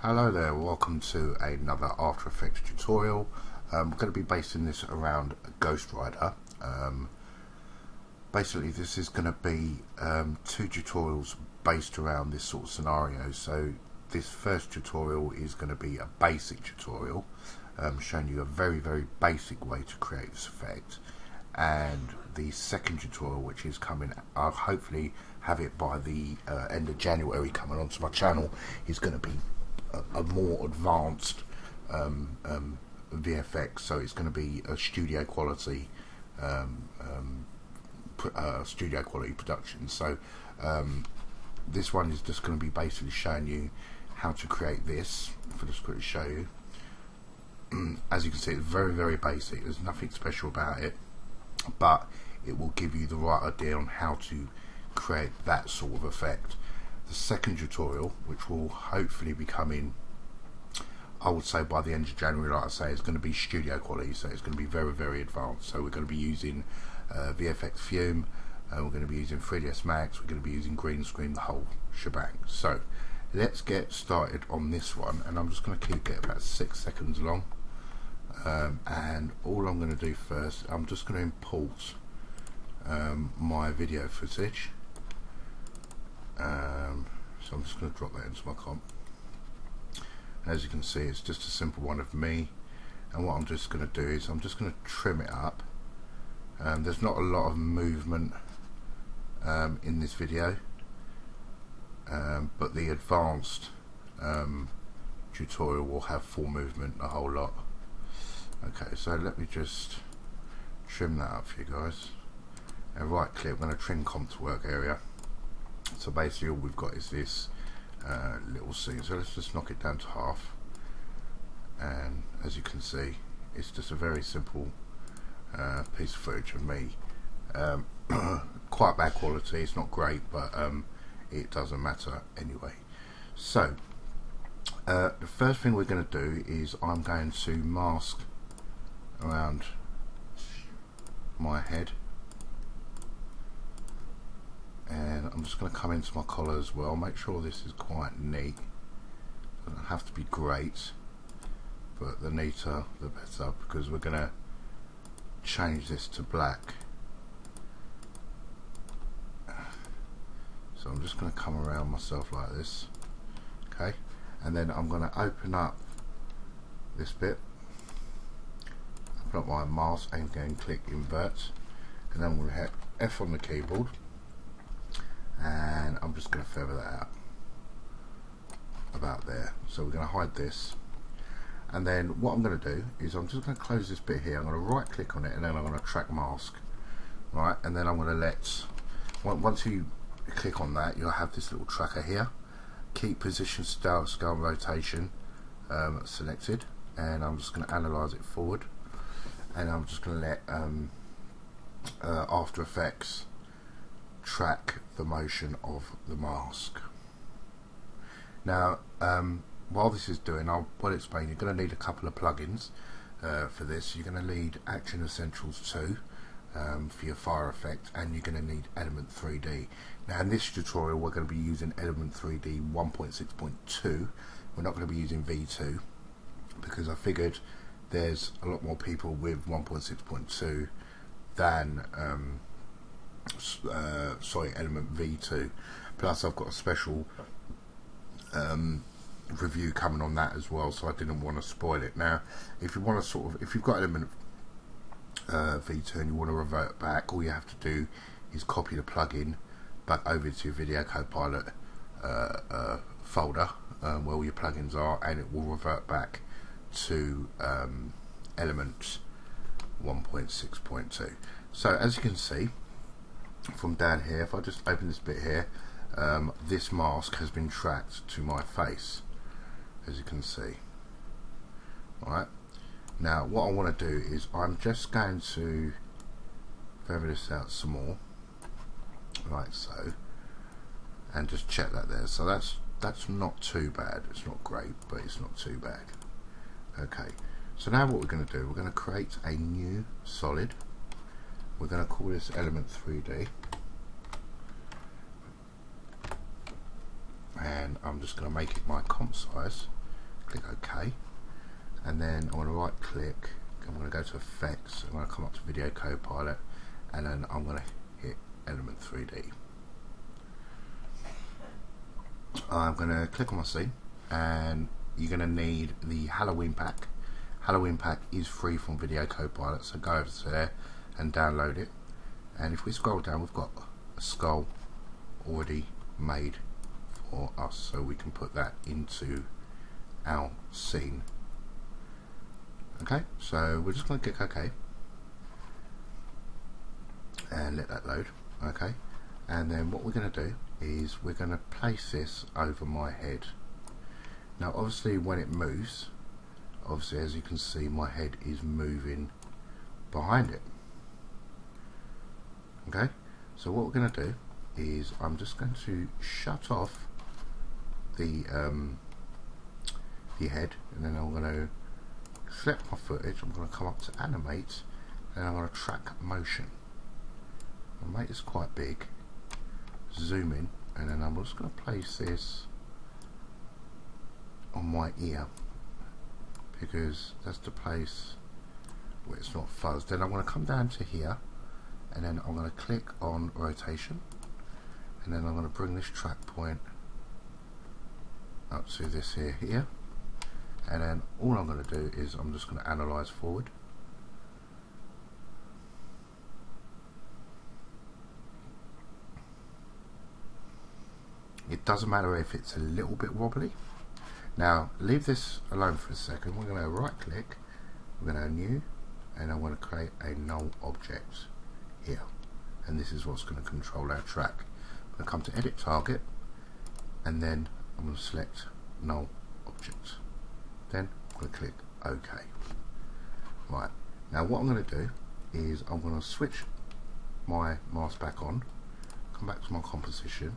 Hello there, welcome to another After Effects tutorial. We're going to be basing this around Ghost Rider. Basically this is going to be two tutorials based around this sort of scenario. So this first tutorial is going to be a basic tutorial showing you a very basic way to create this effect, and the second tutorial, which is coming, I'll hopefully have it by the end of January, coming onto my channel, is going to be a more advanced VFX. So it's going to be a studio quality production. So this one is just going to be basically showing you how to create this. If I just quickly show you, as you can see, it's very basic. There's nothing special about it, but it will give you the right idea on how to create that sort of effect. The second tutorial, which will hopefully be coming, I would say by the end of January, like I say, is going to be studio quality, so it's going to be very advanced. So we're going to be using VFX Fume, we're going to be using 3ds Max, we're going to be using green screen, the whole shebang. So let's get started on this one, and I'm just going to keep it about 6 seconds long. And all I'm going to do first, I'm just going to import my video footage. So I'm just going to drop that into my comp. As you can see, it's just a simple one of me, and what I'm just going to do is I'm just going to trim it up. There's not a lot of movement in this video, but the advanced tutorial will have full movement, a whole lot. Okay, so let me just trim that up for you guys, and right click, we're going to trim comp to work area. So basically all we've got is this little scene, so let's just knock it down to half, and as you can see, it's just a very simple piece of footage of me. Quite bad quality, it's not great, but it doesn't matter anyway. So the first thing we're going to do is I'm going to mask around my head, and I'm just going to come into my collar as well. Make sure this is quite neat. Doesn't have to be great, but the neater the better, because we're going to change this to black. So I'm just going to come around myself like this, okay, and then I'm going to open up this bit, open up my mask, and again click invert, and then I'm going to hit F on the keyboard, and I'm just going to feather that out about there. So we're going to hide this, and then what I'm going to do is I'm just going to close this bit here. I'm going to right click on it, and then I'm going to track mask, right, and then I'm going to let, once you click on that, you'll have this little tracker here. Keep position, scale and rotation selected, and I'm just going to analyze it forward, and I'm just going to let After Effects track the motion of the mask. Now while this is doing, I'll explain. You're going to need a couple of plugins for this. You're going to need Action Essentials 2 for your fire effect, and you're going to need Element 3D. Now in this tutorial we're going to be using Element 3D 1.6.2. we're not going to be using V2, because I figured there's a lot more people with 1.6.2 than Element V2. Plus I've got a special review coming on that as well, so I didn't want to spoil it. Now if you want to if you've got Element V2 and you want to revert back, all you have to do is copy the plugin back over to your Video Copilot folder where all your plugins are, and it will revert back to Element 1.6.2. So as you can see from down here, if I just open this bit here, this mask has been tracked to my face, as you can see. Alright, now what I want to do is I'm just going to feather this out some more, like so, and just check that there. So that's not too bad. It's not great, but it's not too bad. Okay, so now what we're going to do, we're going to create a new solid. We're going to call this Element 3D, and I'm just going to make it my comp size click OK, and then I'm going to right click, I'm going to go to effects, I'm going to come up to Video Copilot, and then I'm going to hit Element 3D. I'm going to click on my scene, and you're going to need the Halloween pack. Halloween pack is free from Video Copilot, so go over to there and download it. And if we scroll down, we've got a skull already made for us, so we can put that into our scene. Okay, so we're just going to click OK and let that load. Okay, and then what we're going to do is we're going to place this over my head. Now obviously when it moves, obviously as you can see, my head is moving behind it. Okay, so what we're going to do is I'm just going to shut off the head, and then I'm going to select my footage, I'm going to come up to animate, and I'm going to track motion. I'll make this quite big, zoom in, and then I'm just going to place this on my ear, because that's the place where it's not fuzzed. Then I'm going to come down to here, and then I'm going to click on rotation, and then I'm going to bring this track point up to this here, and then all I'm going to do is I'm just going to analyze forward. It doesn't matter if it's a little bit wobbly. Now leave this alone for a second. We're going to right click, we're going to new, and I'm going to create a null object here, and this is what's going to control our track. I'm going to come to edit target, and then I'm going to select null object, then I'm going to click OK. Right, now what I'm going to do is I'm going to switch my mask back on, come back to my composition,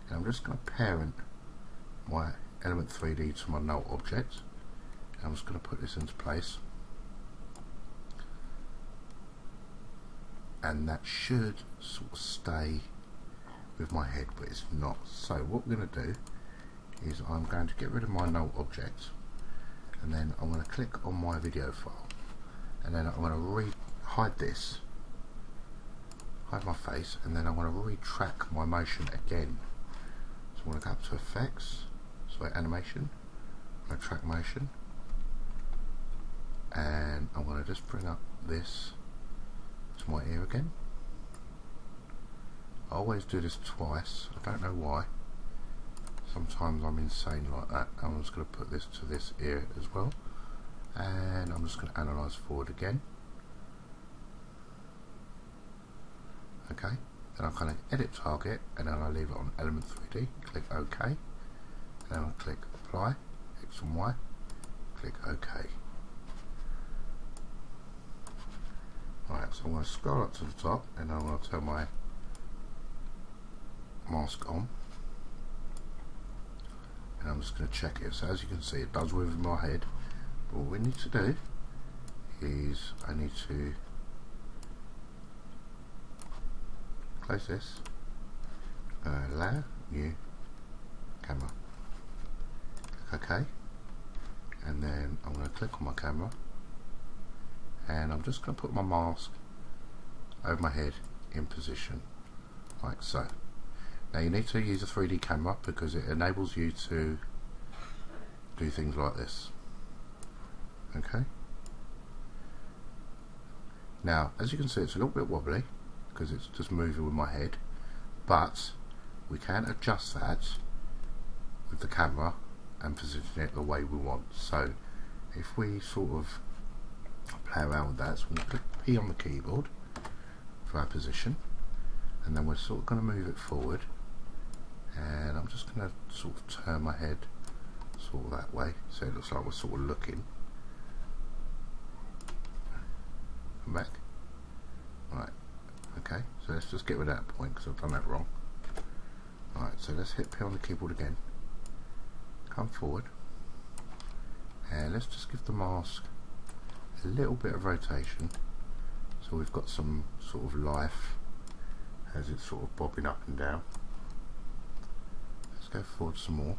and I'm just going to parent my element 3D to my null object, and I'm just going to put this into place, and that should sort of stay with my head, but it's not. So what we're going to do is I'm going to get rid of my null object, and then I'm going to click on my video file, and then I'm going to hide this, hide my face, and then I'm going to retrack my motion again. So I'm going to go up to effects, so animation, I'm going to track motion, and I'm going to just bring up this to my ear again. I always do this twice, I don't know why. Sometimes I'm insane like that. I'm just going to put this to this ear as well, and I'm just going to analyze forward again. Okay, then I'm going to edit target, and then I leave it on element 3D, click OK, and then I'll click apply, X and Y, click OK. Right, so I'm going to scroll up to the top, and I'm going to turn my mask on, and I'm just going to check it. So as you can see, it does move in my head, but what we need to do is I need to close this, layer, new, camera, click OK, and then I'm going to click on my camera, and I'm just going to put my mask over my head in position, like so. Now you need to use a 3D camera because it enables you to do things like this. Okay. Now as you can see, it's a little bit wobbly because it's just moving with my head, but we can adjust that with the camera and position it the way we want. So if we sort of play around with that, so we're going to click P on the keyboard for our position, and then we're sort of going to move it forward, and I'm just going to sort of turn my head sort of that way, so it looks like we're sort of looking. Come back. Right, okay, so let's just get rid of that point because I've done that wrong. Right, so let's hit P on the keyboard again, come forward, and let's just give the mask a little bit of rotation so we've got some sort of life as it's sort of bobbing up and down. Let's go forward some more.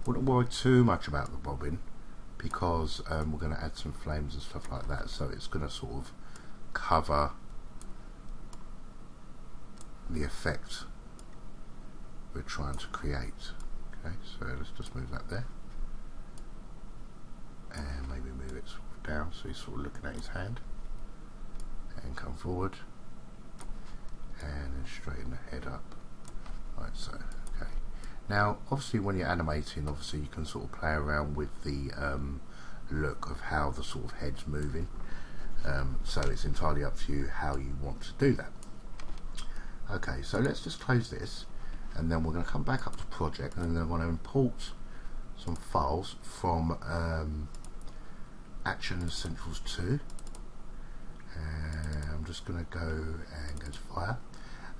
Wouldn't worry too much about the bobbing, because we're going to add some flames and stuff like that, so it's going to sort of cover the effect we're trying to create. Okay, so let's just move that there, and maybe move it sort of down so he's sort of looking at his hand, and come forward, and then straighten the head up like so. Okay, now obviously when you're animating, obviously you can sort of play around with the look of how the sort of head's moving, so it's entirely up to you how you want to do that. Okay, so let's just close this, and then we're going to come back up to project, and then we're going to import some files from Action Essentials 2. And I'm just going to go and go to Fire,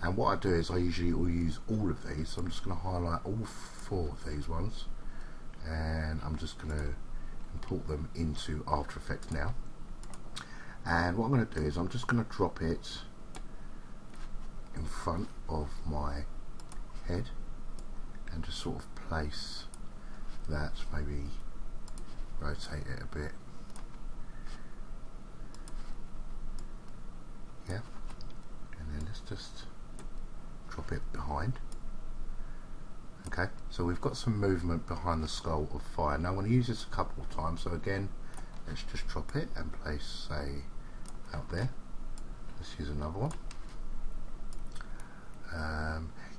and what I do is I usually will use all of these, so I'm just going to highlight all 4 of these ones, and I'm just going to import them into After Effects now. And what I'm going to do is I'm just going to drop it in front of my head and just sort of place that, maybe rotate it a bit, yeah, and then let's just drop it behind. Okay, so we've got some movement behind the skull of fire. Now I'm going to use this a couple of times, so again let's just drop it and place, say, out there. Let's use another one.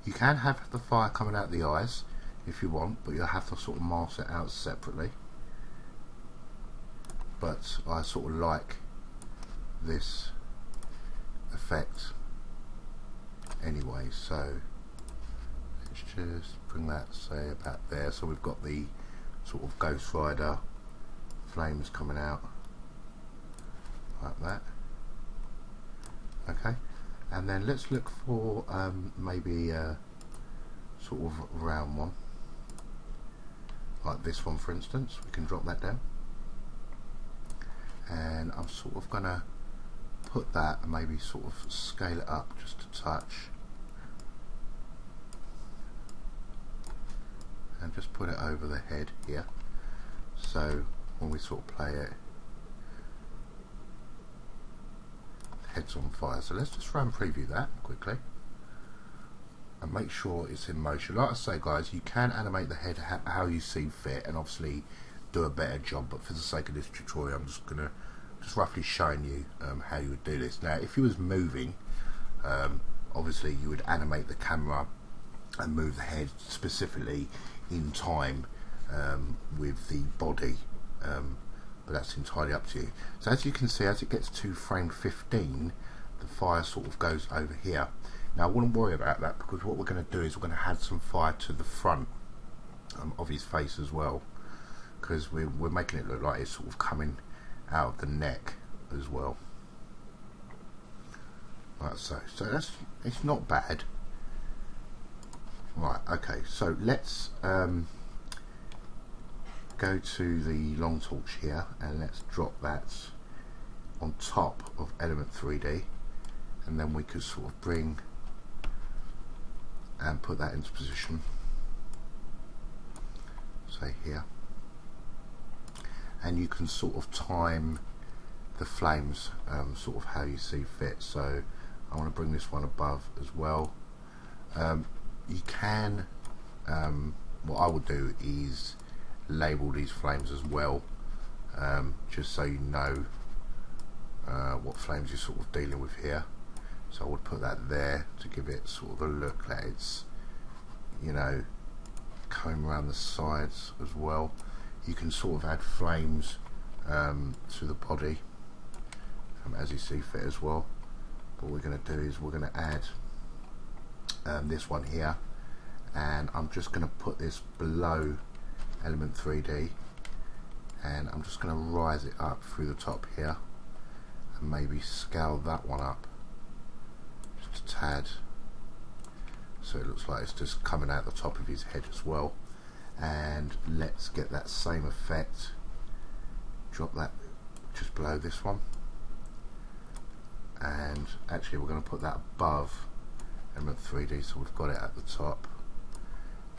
You can have the fire coming out the eyes if you want, but you'll have to sort of mask it out separately. But I sort of like this effect anyway, so let's just bring that, say, about there, so we've got the sort of Ghost Rider flames coming out like that. Okay, and then let's look for maybe a sort of round one like this one, for instance. We can drop that down, and I'm sort of gonna put that and maybe sort of scale it up just a touch, and just put it over the head here, so when we sort of play it, the head's on fire. So let's just run preview that quickly and make sure it's in motion. Like I say, guys, you can animate the head how you see fit, and obviously do a better job, but for the sake of this tutorial I'm just gonna roughly showing you how you would do this. Now if you was moving, obviously you would animate the camera and move the head specifically in time with the body, but that's entirely up to you. So as you can see, as it gets to frame 15, the fire sort of goes over here. Now I wouldn't worry about that, because what we're going to do is we're going to add some fire to the front of his face as well, because we're making it look like it's sort of coming out of the neck as well, like so. So that's, it's not bad. Right, okay, so let's go to the long torch here, and let's drop that on top of element 3D, and then we could sort of bring and put that into position, say here, and you can sort of time the flames sort of how you see fit. So I want to bring this one above as well. You can, what I would do is label these flames as well, just so you know what flames you're sort of dealing with here. So I would put that there to give it sort of a look that it's, you know, coming around the sides as well. You can sort of add flames to the body as you see fit as well. What we're going to do is we're going to add this one here, and I'm just going to put this below element 3D, and I'm just going to rise it up through the top here, and maybe scale that one up just a tad, so it looks like it's just coming out the top of his head as well. And let's get that same effect, drop that just below this one, and actually we're going to put that above element 3D, so we've got it at the top,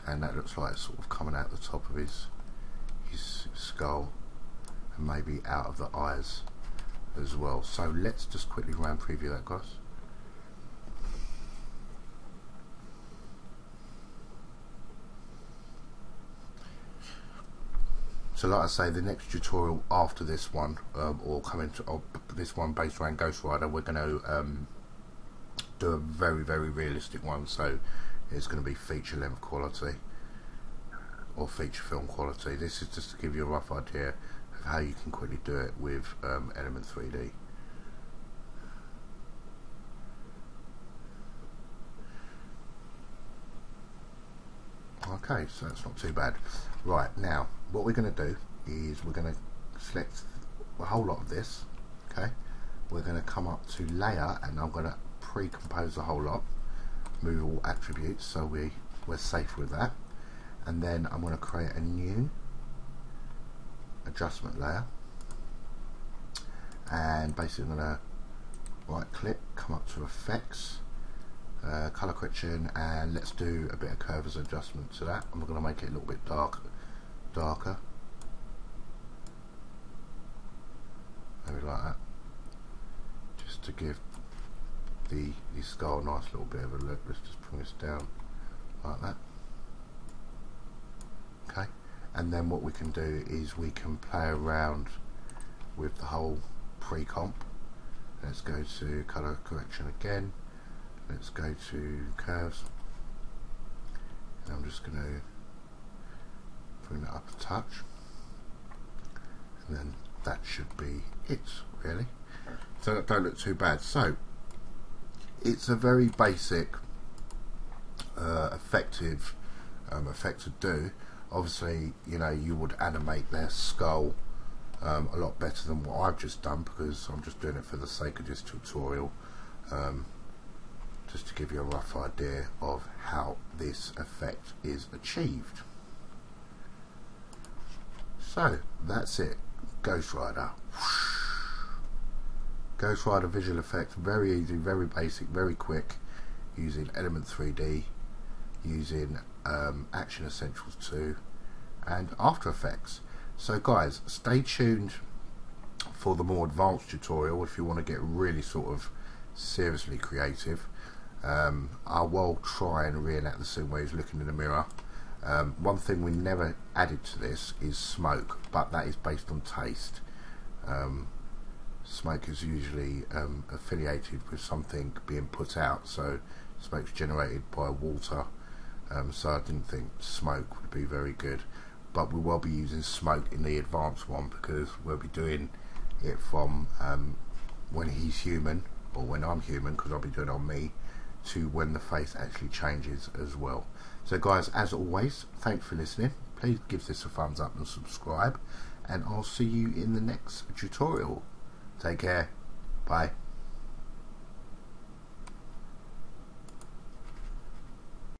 and that looks like it's sort of coming out the top of his skull, and maybe out of the eyes as well. So let's just quickly round preview that, guys. So like I say, the next tutorial after this one, or coming to this one based around Ghost Rider, we're going to do a very, very realistic one. So it's going to be feature length quality or feature film quality. This is just to give you a rough idea of how you can quickly do it with Element 3D. Okay, so that's not too bad. Right, now what we're going to do is we're going to select a whole lot of this. Okay, we're going to come up to layer, and I'm going to pre-compose the whole lot, move all attributes so we're safe with that, and then I'm going to create a new adjustment layer, and basically I'm going to right click, come up to effects, color correction, and let's do a bit of curves adjustment to that. I'm going to make it a little bit darker, maybe like that, just to give the skull a nice little bit of a look. Let's just bring this down like that. Okay, and then what we can do is we can play around with the whole pre-comp. Let's go to color correction again. Let's go to curves, and I'm just going to bring that up a touch, and then that should be it, really. So that don't look too bad. So it's a very basic, effective effect to do. Obviously, you know, you would animate their skull a lot better than what I've just done, because I'm just doing it for the sake of this tutorial. Just to give you a rough idea of how this effect is achieved. So that's it, Ghost Rider. Ghost Rider visual effects, very easy, very basic, very quick, using Element 3D, using Action Essentials 2 and After Effects. So guys, stay tuned for the more advanced tutorial if you want to get really sort of seriously creative. I will try and reenact the scene where he's looking in the mirror. One thing we never added to this is smoke, but that is based on taste. Smoke is usually affiliated with something being put out, so smoke's generated by water, so I didn't think smoke would be very good, but we will be using smoke in the advanced one, because we'll be doing it from when he's human, or when I'm human, because I'll be doing it on me, to when the face actually changes as well. So guys, as always, thanks for listening. Please give this a thumbs up and subscribe, and I'll see you in the next tutorial. Take care. Bye.